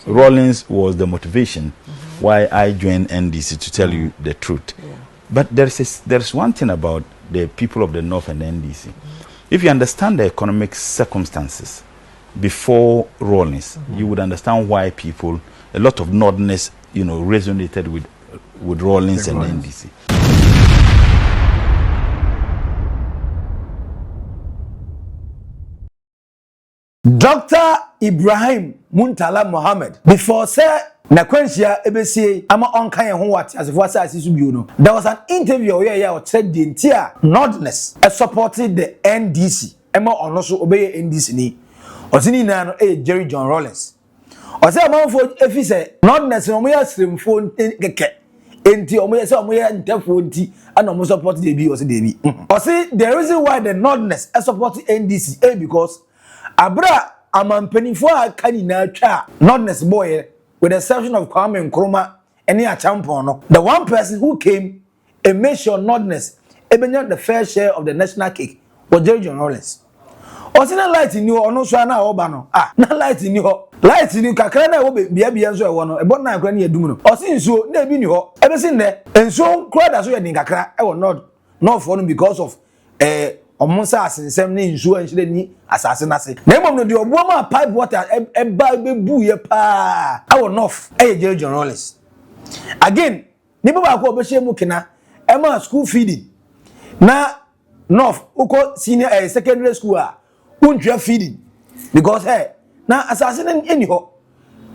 Rawlings was the motivation why I joined NDC, to tell you the truth. But there's one thing about the people of the North and the NDC. If you understand the economic circumstances before Rawlings, you would understand why people, a lot of Northerners, resonated with Rawlings and the NDC. Dr. Ibrahim Murtala Mohammed, before say na kwensia ebesi ama onkan ho what as if was as no. There was an interview where you said the entire Northerners supported the NDC. Emma ono so obey NDC ni. Osini na no Jerry John Rawlings. Ose amanfo efi say Northerners no mo ya sremfo keke. Enti omo ya say omo ya ntafo nti ana omo support the bi ose the bi. Ose the reason why the Northerners support NDC because abra amampenifo akani na twa Northerners boy, with the exception of Kwame Nkrumah and Champon, the one person who came and made sure Northerners even the fair share of the national cake was Jerry John Rawlings. Osina light in you or no swana obano. Na light in you. Light in you kakana obe bia so e e bon na akra ne adum no. Osin so na bi ni ho. Ebe sin ne enso kra da so ye din kakra e wo not for no because of omonsa asensem ne nsuo anhire ni asase nase na emom no de obuoma pipe water eba bebu ye pa awo north Jerry John Rawlings again ni baba ko obehye mu kina ema school feeding na north uko senior secondary school untwa feeding because na asase ne eni ho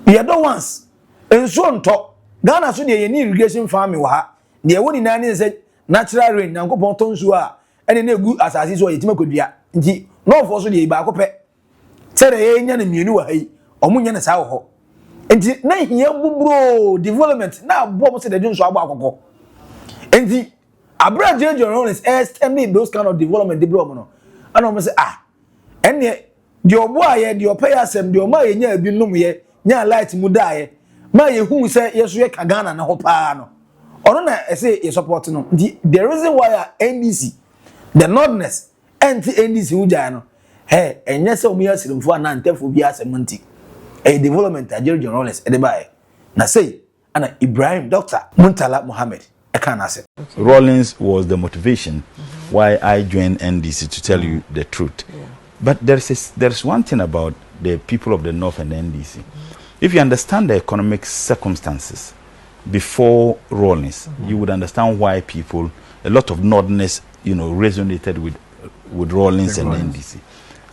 ye do once ensuo nto Ghana so de ye ni irrigation farming wa ha de ye woni na ne se natural rain nankopon to nsuo ene na egu asase so yetima kodua nti no for so de ba akopɛ tere ye nya na mienu wa hai omunya na sa ho nti na hia bubro development na abo mo se de nso abo akokɔ nti abra Jerry John Rawlings extending those kind of development development no ana mo se ene de obo aye de opɛ asem de o ma ye nya abi num ye nya light mu da ye ma ye hu se yeso ye ka Ghana na ho pa no ono na ese ye support no nti the reason why NDC the Northerners NDC uja no enye se omu yasirimfo ana ntefo bi asemanti development Jerry John Rawlings de bae na say ana Ibrahim Dr. Murtala Mohammed can say Rawlings was the motivation why I joined NDC, to tell you the truth. But there's one thing about the people of the North and the NDC. If you understand the economic circumstances before Rawlings, you would understand why people, a lot of Northerners, resonated with Rawlings and NDC.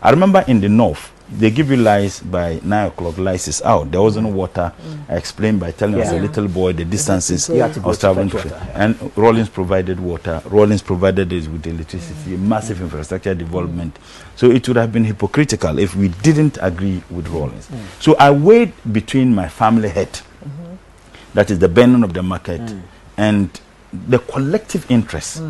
I remember in the North, they give you lice by 9 o'clock, lice is out. There wasn't water. I explained by telling us a little boy the distances I was traveling to. And Rawlings provided water. Rawlings provided us with electricity, massive infrastructure development. So it would have been hypocritical if we didn't agree with Rawlings. So I weighed between my family head, that is the burning of the market, and the collective interest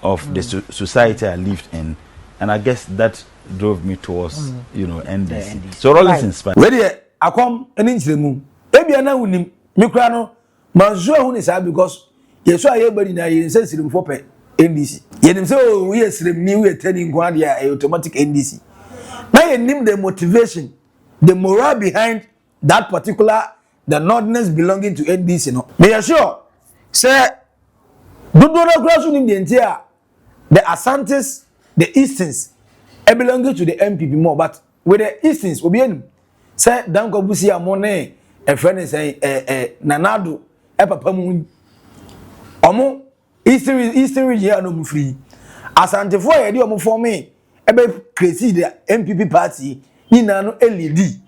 of the society I lived in, and I guess that drove me towards NDC. So Rawlings inspired. Where the akom eninchiremu ebia na unim mikra no manzo hu ni sa because yeso aye bari na ye sensirim for pe NDC yenim say o we sirem ni we turning kwa dia automatic NDC na yenim the motivation, the morale behind that particular the Northerners belonging to NDC no me sure say Dudora grassroots in the entire, the Asantes, the Easterns, belonging to the MPP more, but with the Easterns, we be say Danko Busia Mone, a friend is Nanado, Epapamun, Omo, Eastern region no free. Asante for a deal for me, crazy the MPP party, in an LED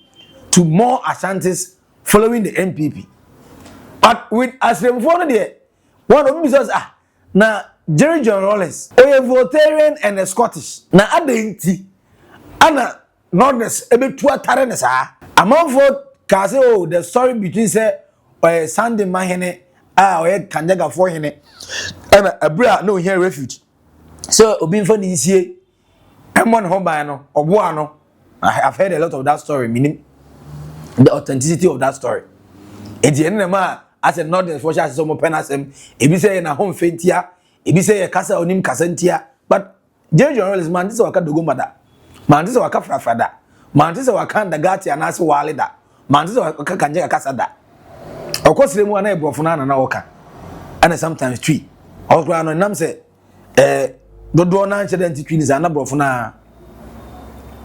to more Asantes following the MPP. But with Asrem for the one of them says, na Jerry John Rawlings, a Voltarian and a Scottish. Na adenti, ana Northerners ebe tuwa tarenesa. Among for kase the story between say Sunday mahene Kanjaga for hene, and a bra no here refuge. So obin for the isi, one hobano or buano. I have heard a lot of that story, meaning the authenticity of that story. It's the end as a Northern for sure some penasem, if you say in a home faintia, if you say a casa onim casentia, but Jerry John Rawlings man this waka dogomada, man this waka frafada, man this waka the gati and as walida, man se ka kanje ka sada okosire mu na ebrofo na na woka and sometimes tree okra no nam se dodo na nche tree is na brofo na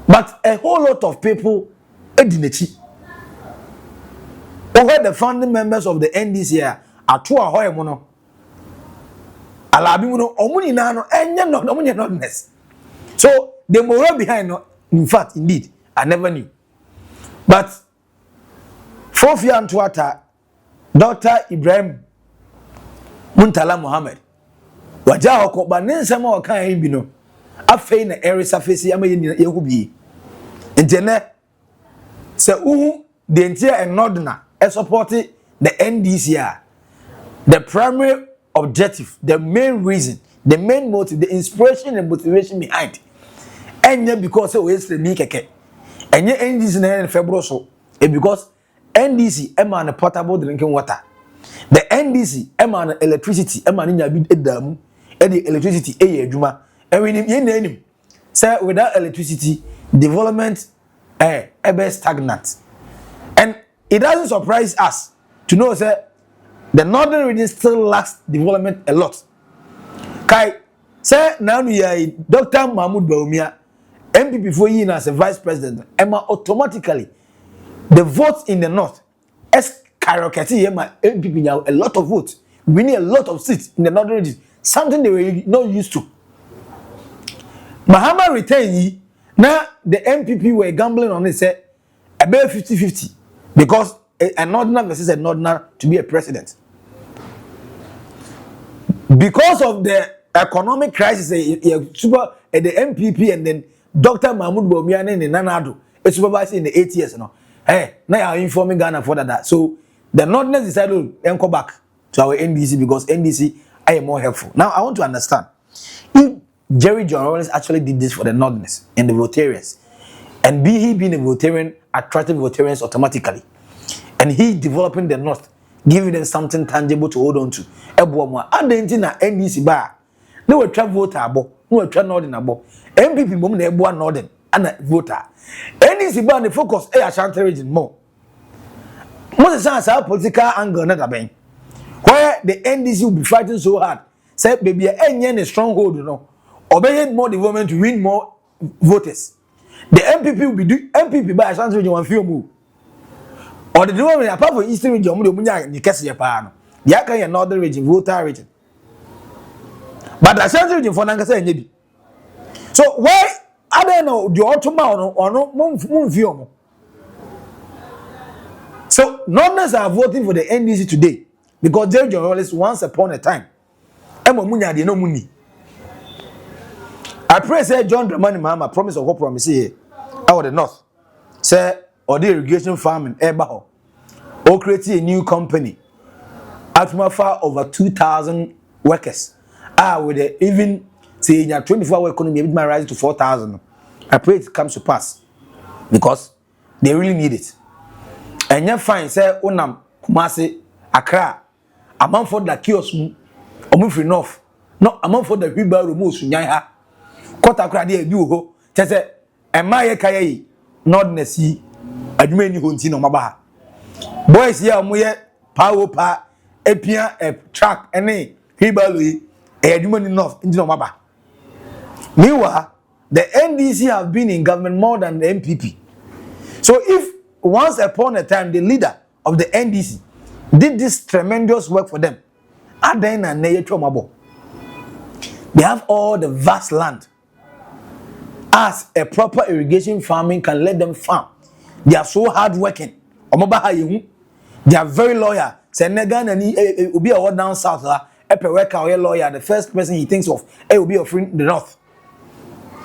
but a whole lot of people edinachi over the founding members of the NDC here ato ahoy mu no alabi mu no omuni na no enye no omunye notness so the moral behind no in fact indeed I never knew but fourth year Antwata Dr. Ibrahim Murtala Mohammed waja hoko ba nensema wakan yin bi no afei na ere surface ama yehu bi intene se uhu the entire nodna e support the NDC the primary objective the main reason the main motive the inspiration and motivation behind enye because we is ni keke enye NDC na February so because NDC ema na potable drinking water the NDC ema na electricity ema na nyabi edamu the electricity eye adwuma and we nim say without electricity development ebe stagnant and it doesn't surprise us to know say the northern region still lacks development a lot kai say now you Dr. Mahmoud Bawumia MPP for you as a vice president ema automatically the votes in the north skyrocketed MPP now a lot of votes winning a lot of seats in the northern region something they were not used to Mahama retained now the MPP were gambling on it say about 50-50 because a northerner versus a northerner to be a president because of the economic crisis super the MPP and then Dr. Mahmoud Bawumia and Nanado is supervised in the 8 years now now I'm informing Ghana for that so the northerners decided to go back to our NDC because NDC are more helpful. Now I want to understand if Jerry John Rawlings actually did this for the northerners and the Votarians, and he being a Votarian attracting Votarians automatically, and he developing the north, giving them something tangible to hold on to. Ebuoma, and the na NDC bar, no we try voter abo, no we try northern abo. MPP mum na ebuwa northern and a voter. NDC bar the focus Ashanti region more. Most of the political angle not a where the NDC will be fighting so hard. Say, baby, any stronghold, you know, obey more development to win more voters. The MPP will be doing MPP by Ashanti region one few move. Or the development apart from Eastern region, the case Japan, the Aka Northern region, voter region. But the Ashanti region for Nanga say, so why I don't know the Ottoman or no moon view. So nonetheless are voting for the NDC today. Because Jerry John Rawlings once upon a time, Emo Munya de no money. I pray say John Dramani Mahama promise of what promise here out the north. Say or the irrigation farming Ebaho or create a new company. Atma over 2,000 workers. With the even say in your 24-hour economy, it might rise to 4,000. I pray it comes to pass because they really need it. And you find say Onam Kumasi Accra. Among for the kiosk, free north. No, among for the wheelbarrow moves, Yaya. Kota Cradi, you ho, Tese, and my Kaye, Nordness, a many Huntino Maba. Boys here, Muye, Power Pa, a pia, a track, and a wheelbarrow, a human enough into Maba. Meanwhile, the NDC have been in government more than the MPP. So if once upon a time the leader of the NDC did this tremendous work for them, they have all the vast land. As a proper irrigation farming can let them farm. They are so hard working. They are very loyal. Say Negan will be a word down south. Worker lawyer, the first person he thinks of will be a friend the north.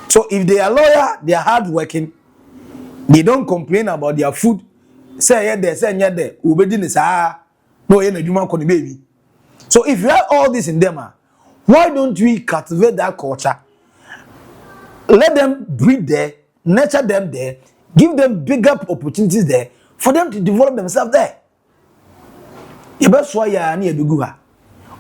So if they are loyal, they are hard working. They don't complain about their food. Say yeah, say yeah, there. No, baby. So if you have all this in them, why don't we cultivate that culture? Let them breed there, nurture them there, give them bigger opportunities there for them to develop themselves there. You best why you are near Duguha.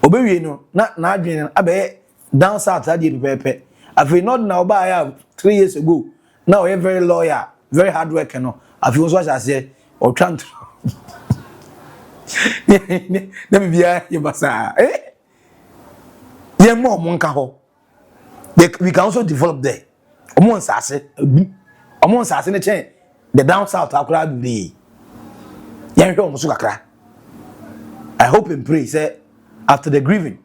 Obey no, not abe down south. I did prepare. I've not now by 3 years ago. Now we're very loyal, very hard worker. No, I've also I said or trying to. Let me be a basa. Yeah, more monka ho. We can also develop there. Almost as it, almost as in a chain. The down south, Akra be. Yeah, I hope and pray, say, after the grieving,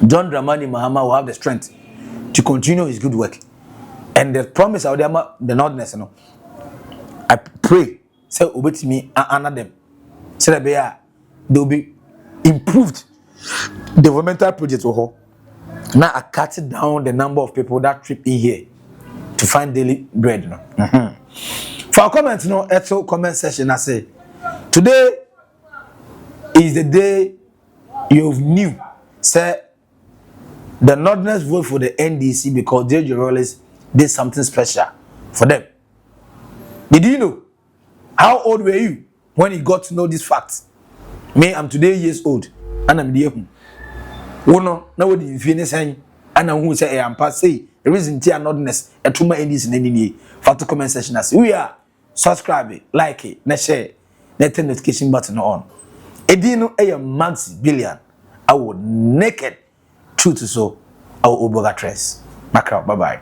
John Dramani Mahama will have the strength to continue his good work. And the promise out there, the Northerners, you know, I pray, say, obey me and honor them. Say that they will be improved developmental projects. Now I cut down the number of people that trip in here to find daily bread. You know? For our comments, you know, at comment session, I say, today is the day you knew, say, the Northerners vote for the NDC because Jerry John Rawlings did something special for them. Did you know? How old were you when you got to know this fact? Me, I'm today years old, and I'm the no, now what you finish saying? And I'm who say I am past say the reason tia Northerners a too many NDC in any for the comment section as we are subscribe, like it, na share, na turn notification button on. Edino a max billion. I would naked truth so I will oboga trace. Macro, bye bye.